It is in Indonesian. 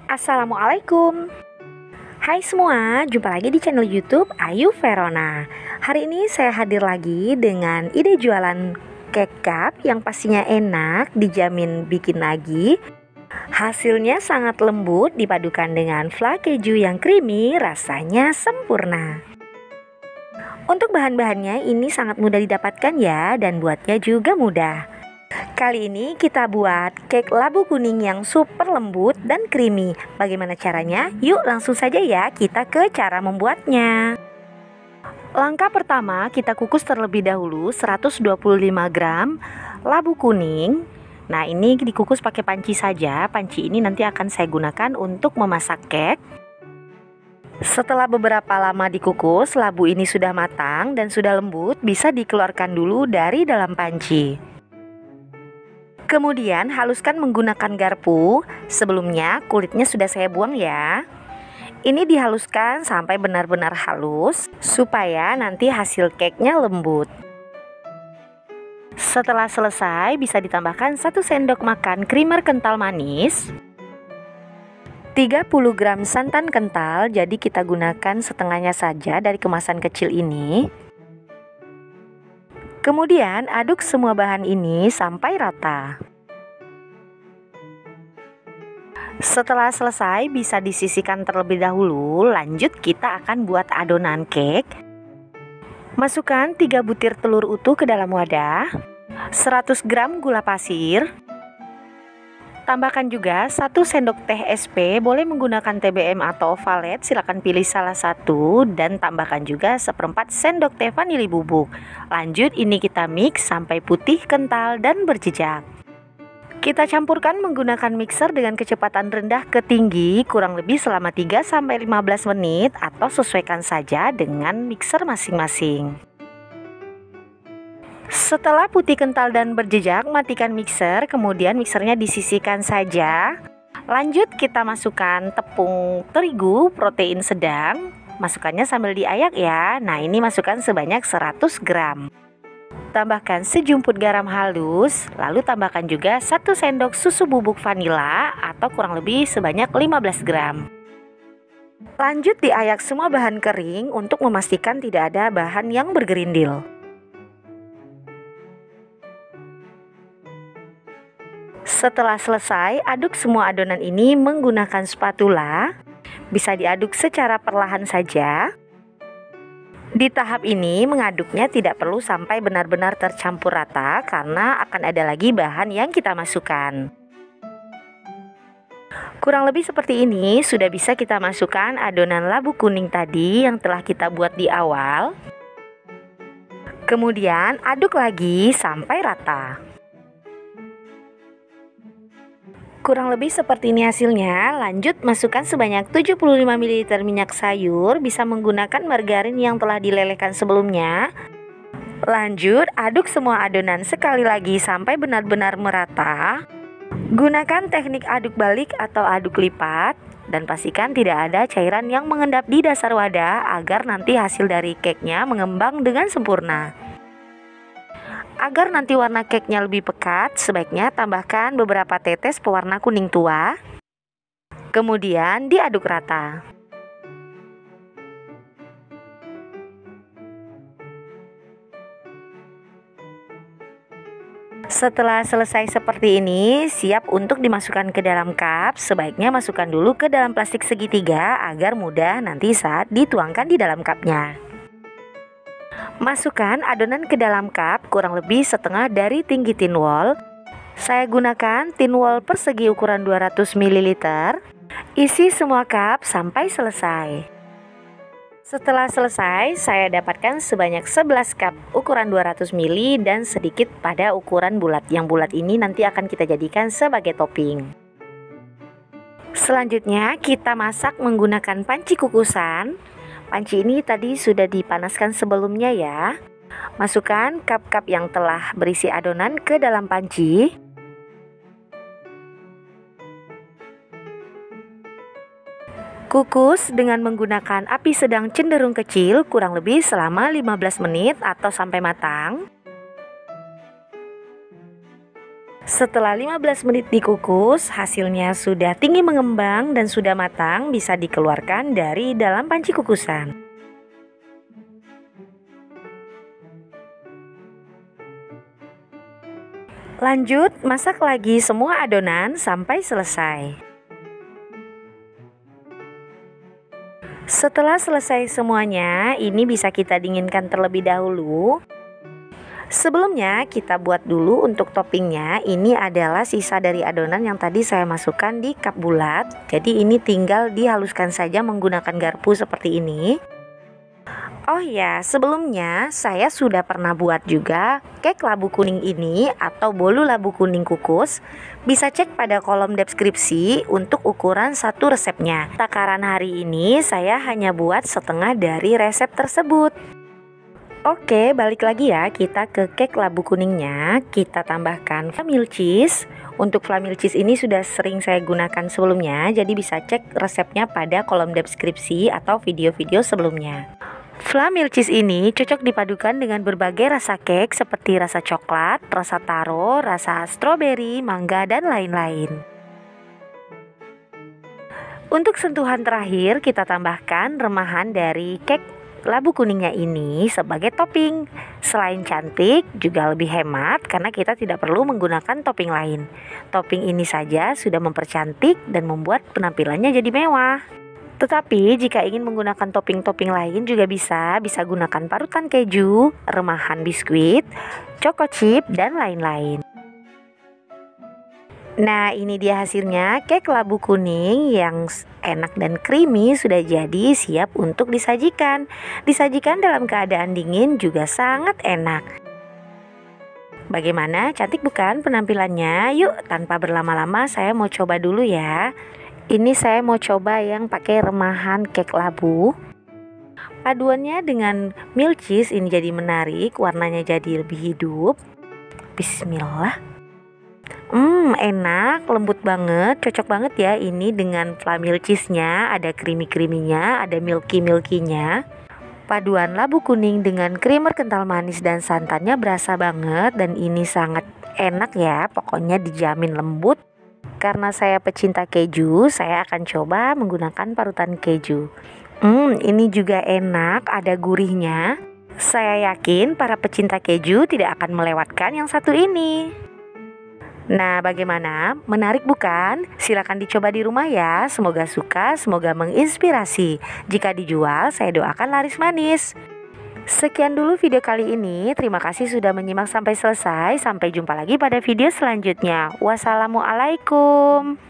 Assalamualaikum. Hai semua, jumpa lagi di channel YouTube Ayu Verona. Hari ini saya hadir lagi dengan ide jualan cake cup yang pastinya enak, dijamin bikin lagi. Hasilnya sangat lembut dipadukan dengan flan keju yang creamy, rasanya sempurna. Untuk bahan-bahannya ini sangat mudah didapatkan ya, dan buatnya juga mudah. Kali ini kita buat cake labu kuning yang super lembut dan creamy. Bagaimana caranya? Yuk langsung saja ya kita ke cara membuatnya. Langkah pertama, kita kukus terlebih dahulu 125 gram labu kuning. Nah, ini dikukus pakai panci saja. Panci ini nanti akan saya gunakan untuk memasak cake. Setelah beberapa lama dikukus, labu ini sudah matang dan sudah lembut, bisa dikeluarkan dulu dari dalam panci. Kemudian haluskan menggunakan garpu. Sebelumnya kulitnya sudah saya buang ya. Ini dihaluskan sampai benar-benar halus supaya nanti hasil cake-nya lembut. Setelah selesai bisa ditambahkan 1 sendok makan creamer kental manis, 30 gram santan kental, jadi kita gunakan setengahnya saja dari kemasan kecil ini. Kemudian aduk semua bahan ini sampai rata. Setelah selesai bisa disisihkan terlebih dahulu. Lanjut kita akan buat adonan cake. Masukkan 3 butir telur utuh ke dalam wadah, 100 gram gula pasir. Tambahkan juga 1 sendok teh SP, boleh menggunakan TBM atau ovalet, silakan pilih salah satu, dan tambahkan juga 1/4 sendok teh vanili bubuk. Lanjut ini kita mix sampai putih, kental, dan berjejak. Kita campurkan menggunakan mixer dengan kecepatan rendah ke tinggi kurang lebih selama 3-15 menit atau sesuaikan saja dengan mixer masing-masing. Setelah putih, kental, dan berjejak, matikan mixer, kemudian mixernya disisihkan saja. Lanjut kita masukkan tepung terigu protein sedang. Masukkannya sambil diayak ya. Nah, ini masukkan sebanyak 100 gram. Tambahkan sejumput garam halus, lalu tambahkan juga 1 sendok susu bubuk vanila atau kurang lebih sebanyak 15 gram. Lanjut diayak semua bahan kering untuk memastikan tidak ada bahan yang bergerindil. Setelah selesai, aduk semua adonan ini menggunakan spatula. Bisa diaduk secara perlahan saja. Di tahap ini mengaduknya tidak perlu sampai benar-benar tercampur rata karena akan ada lagi bahan yang kita masukkan. Kurang lebih seperti ini sudah bisa kita masukkan adonan labu kuning tadi yang telah kita buat di awal. Kemudian aduk lagi sampai rata. Kurang lebih seperti ini hasilnya. Lanjut masukkan sebanyak 75 ml minyak sayur, bisa menggunakan margarin yang telah dilelehkan sebelumnya. Lanjut aduk semua adonan sekali lagi sampai benar-benar merata. Gunakan teknik aduk balik atau aduk lipat dan pastikan tidak ada cairan yang mengendap di dasar wadah agar nanti hasil dari cake-nya mengembang dengan sempurna. Agar nanti warna cake-nya lebih pekat, sebaiknya tambahkan beberapa tetes pewarna kuning tua. Kemudian diaduk rata. Setelah selesai seperti ini, siap untuk dimasukkan ke dalam cup. Sebaiknya masukkan dulu ke dalam plastik segitiga agar mudah nanti saat dituangkan di dalam cupnya. Masukkan adonan ke dalam cup kurang lebih setengah dari tinggi tin wall. Saya gunakan tin wall persegi ukuran 200 ml. Isi semua cup sampai selesai. Setelah selesai, saya dapatkan sebanyak 11 cup ukuran 200 ml dan sedikit pada ukuran bulat. Yang bulat ini nanti akan kita jadikan sebagai topping. Selanjutnya kita masak menggunakan panci kukusan. Panci ini tadi sudah dipanaskan sebelumnya ya. Masukkan cup-cup yang telah berisi adonan ke dalam panci. Kukus dengan menggunakan api sedang cenderung kecil kurang lebih selama 15 menit atau sampai matang. Setelah 15 menit dikukus, hasilnya sudah tinggi mengembang dan sudah matang, bisa dikeluarkan dari dalam panci kukusan. Lanjut, masak lagi semua adonan sampai selesai. Setelah selesai semuanya, ini bisa kita dinginkan terlebih dahulu. Sebelumnya kita buat dulu untuk toppingnya. Ini adalah sisa dari adonan yang tadi saya masukkan di cup bulat. Jadi ini tinggal dihaluskan saja menggunakan garpu seperti ini. Oh ya, sebelumnya saya sudah pernah buat juga kek labu kuning ini atau bolu labu kuning kukus. Bisa cek pada kolom deskripsi untuk ukuran satu resepnya. Takaran hari ini saya hanya buat setengah dari resep tersebut. Oke, balik lagi ya, kita ke kek labu kuningnya. Kita tambahkan flamil cheese. Untuk flamil cheese ini sudah sering saya gunakan sebelumnya, jadi bisa cek resepnya pada kolom deskripsi atau video-video sebelumnya. Flamil cheese ini cocok dipadukan dengan berbagai rasa kek seperti rasa coklat, rasa taro, rasa stroberi, mangga, dan lain-lain. Untuk sentuhan terakhir, kita tambahkan remahan dari kek labu kuningnya ini sebagai topping. Selain cantik, juga lebih hemat karena kita tidak perlu menggunakan topping lain. Topping ini saja sudah mempercantik dan membuat penampilannya jadi mewah. Tetapi jika ingin menggunakan topping-topping lain juga bisa gunakan parutan keju, remahan biskuit, choco chip, dan lain-lain. Nah, ini dia hasilnya, kek labu kuning yang enak dan creamy sudah jadi, siap untuk disajikan. Disajikan dalam keadaan dingin juga sangat enak. Bagaimana, cantik bukan penampilannya? Yuk, tanpa berlama-lama saya mau coba dulu ya. Ini saya mau coba yang pakai remahan kek labu. Paduannya dengan milk cheese ini jadi menarik, warnanya jadi lebih hidup. Bismillah. Enak, lembut banget, cocok banget ya ini dengan flamil cheese-nya, ada creamy-creamy-nya, ada milky-milky-nya. Paduan labu kuning dengan creamer kental manis dan santannya berasa banget dan ini sangat enak ya, pokoknya dijamin lembut. Karena saya pecinta keju, saya akan coba menggunakan parutan keju. Ini juga enak, ada gurihnya. Saya yakin para pecinta keju tidak akan melewatkan yang satu ini. Nah, bagaimana? Menarik bukan? Silakan dicoba di rumah ya. Semoga suka, semoga menginspirasi. Jika dijual, saya doakan laris manis. Sekian dulu video kali ini. Terima kasih sudah menyimak sampai selesai. Sampai jumpa lagi pada video selanjutnya. Wassalamualaikum.